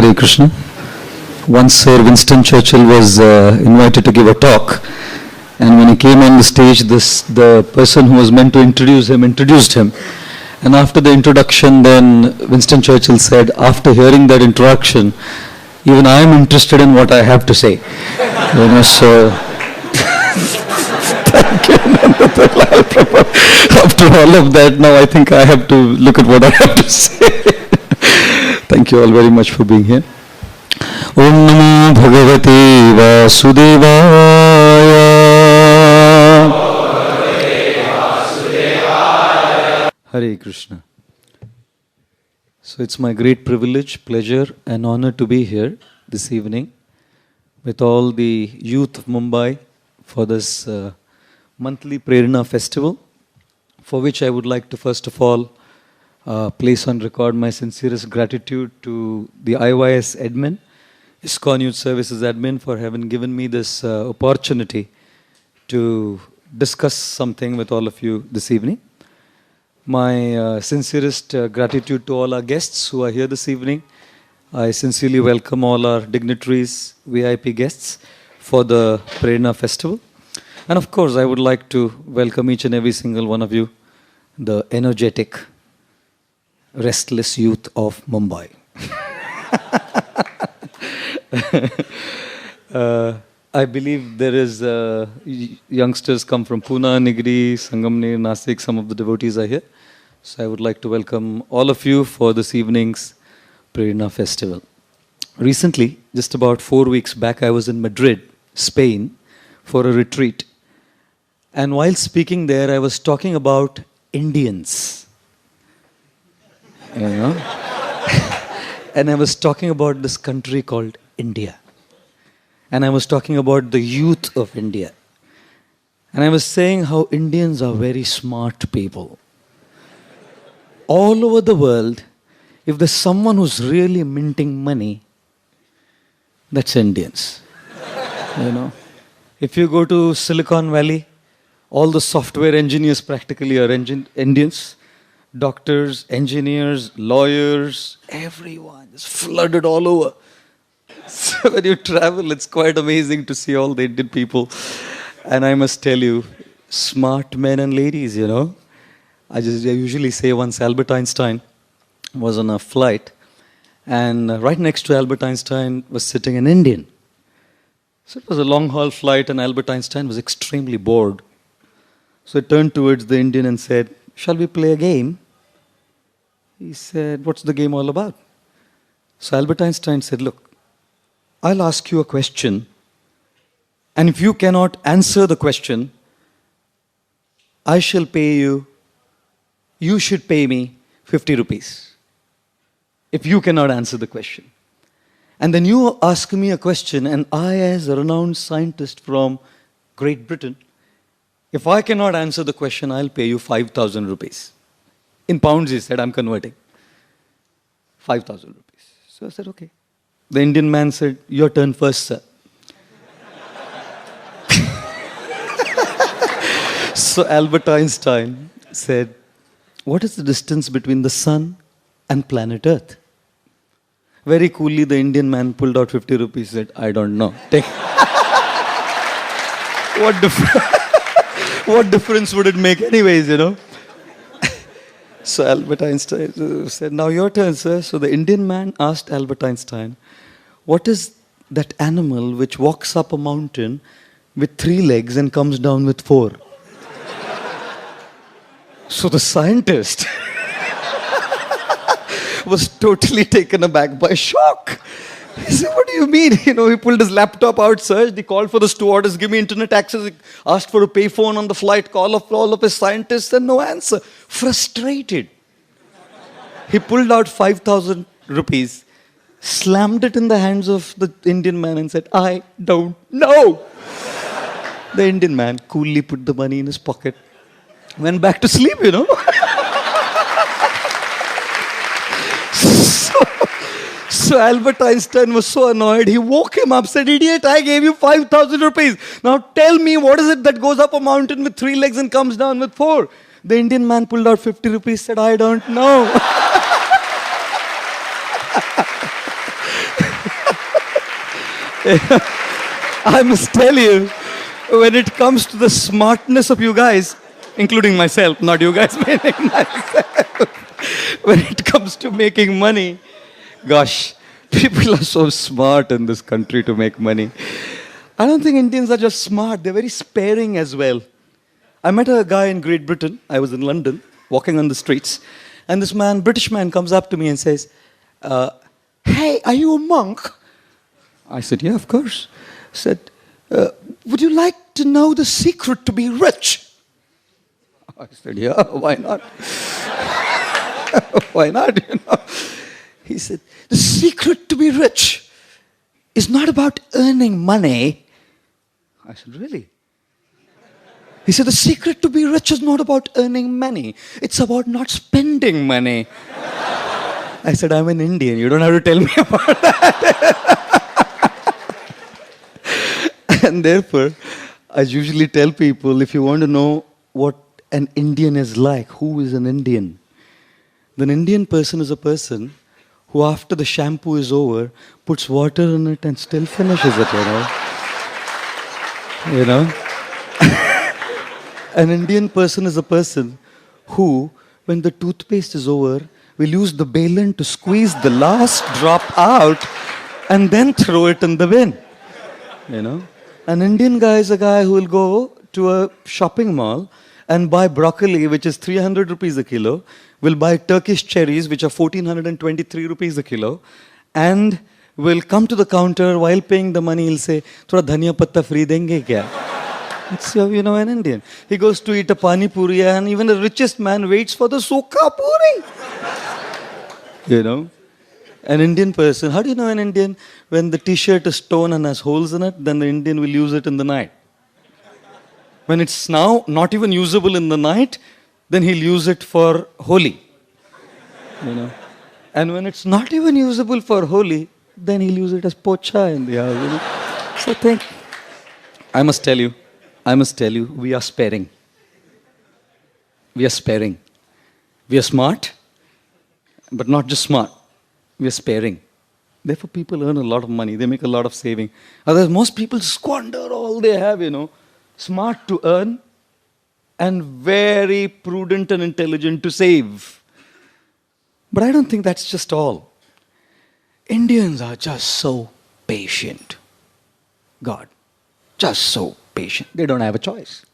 Hare Krishna. Once Sir Winston Churchill was invited to give a talk, and when he came on the stage, the person who was meant to introduced him. And after the introduction, then Winston Churchill said, after hearing that introduction, even I am interested in what I have to say. So thank you, Untitled Prabhu. After all of that, now I think I have to look at what I have to say. Thank you all very much for being here. Om Namo Bhagavate Vasudevaya. Hare Krishna. So it's my great privilege, pleasure and honor to be here this evening with all the youth of Mumbai for this monthly Prerna festival, for which I would like to first of all place on record my sincerest gratitude to the IYS admin, ISKCON Youth Services admin, for having given me this opportunity to discuss something with all of you this evening. My sincerest gratitude to all our guests who are here this evening. I sincerely welcome all our dignitaries, VIP guests for the Prerna Festival. And of course, I would like to welcome each and every single one of you, the energetic, restless youth of Mumbai. I believe there is youngsters come from Pune, Nigri, Sangamner, Nasik. Some of the devotees are here. So I would like to welcome all of you for this evening's Prerna Festival. Recently, just about 4 weeks back, I was in Madrid, Spain, for a retreat. And while speaking there, I was talking about Indians. You know? And I was talking about this country called India. And I was talking about the youth of India. And I was saying how Indians are very smart people. All over the world, if there's someone who's really minting money, that's Indians. You know, if you go to Silicon Valley, all the software engineers practically are Indians. Doctors, engineers, lawyers, everyone is flooded all over. So when you travel, it's quite amazing to see all the Indian people. And I must tell you, smart men and ladies, you know. I usually say once Albert Einstein was on a flight, and right next to Albert Einstein was sitting an Indian. So it was a long-haul flight, and Albert Einstein was extremely bored. So he turned towards the Indian and said, "Shall we play a game?" He said, "What's the game all about?" So Albert Einstein said, "Look, I'll ask you a question, and if you cannot answer the question, I shall pay you should pay me 50 rupees. If you cannot answer the question. And then you ask me a question, and I, as a renowned scientist from Great Britain, if I cannot answer the question, I'll pay you 5,000 rupees. In pounds, he said, I'm converting. 5,000 rupees. So I said, okay. The Indian man said, your turn first, sir. So Albert Einstein said, what is the distance between the sun and planet Earth? Very coolly, the Indian man pulled out 50 rupees and said, I don't know. Take. What difference would it make anyways, you know? So Albert Einstein said, now your turn, sir. So the Indian man asked Albert Einstein, what is that animal which walks up a mountain with 3 legs and comes down with 4? So the scientist was totally taken aback by shock. He said, what do you mean? You know, he pulled his laptop out, searched, he called for the stewardess, give me internet access, he asked for a payphone on the flight, call all of his scientists, and no answer. Frustrated. He pulled out 5,000 rupees, slammed it in the hands of the Indian man and said, I don't know. The Indian man coolly put the money in his pocket, went back to sleep, you know. So Albert Einstein was so annoyed, he woke him up, said, idiot, I gave you 5,000 rupees. Now tell me, what is it that goes up a mountain with 3 legs and comes down with 4? The Indian man pulled out 50 rupees, said, I don't know. I must tell you, when it comes to the smartness of you guys, including myself, not you guys, meaning myself, when it comes to making money, gosh, people are so smart in this country to make money. I don't think Indians are just smart, they're very sparing as well. I met a guy in Great Britain, I was in London, walking on the streets, and this man, British man, comes up to me and says, hey, are you a monk? I said, yeah, of course. He said, would you like to know the secret to be rich? I said, yeah, why not? Why not, you know? He said, the secret to be rich is not about earning money. I said, really? He said, the secret to be rich is not about earning money. It's about not spending money. I said, I'm an Indian. You don't have to tell me about that. And therefore, I usually tell people, if you want to know what an Indian is like, who is an Indian? Then an Indian person is a person who after the shampoo is over, puts water in it and still finishes it, you know. You know? An Indian person is a person who, when the toothpaste is over, will use the balan to squeeze the last drop out and then throw it in the bin. You know? An Indian guy is a guy who will go to a shopping mall and buy broccoli, which is 300 rupees a kilo, will buy Turkish cherries, which are 1423 rupees a kilo, and will come to the counter while paying the money, he'll say, "Thoda dhaniya patta free denge kya?" It's, you know, an Indian. He goes to eat a pani puri, and even the richest man waits for the sukha puri. You know? An Indian person, how do you know an Indian? When the t-shirt is torn and has holes in it, then the Indian will use it in the night. When it's now not even usable in the night, then he'll use it for Holi. You know? And when it's not even usable for Holi, then he'll use it as pocha in the house. You know? So I must tell you, we are sparing. We are sparing. We are smart, but not just smart. We are sparing. Therefore, people earn a lot of money. They make a lot of saving. Otherwise, most people squander all they have, you know. Smart to earn and very prudent and intelligent to save. But I don't think that's just all. Indians are just so patient. God, just so patient. They don't have a choice.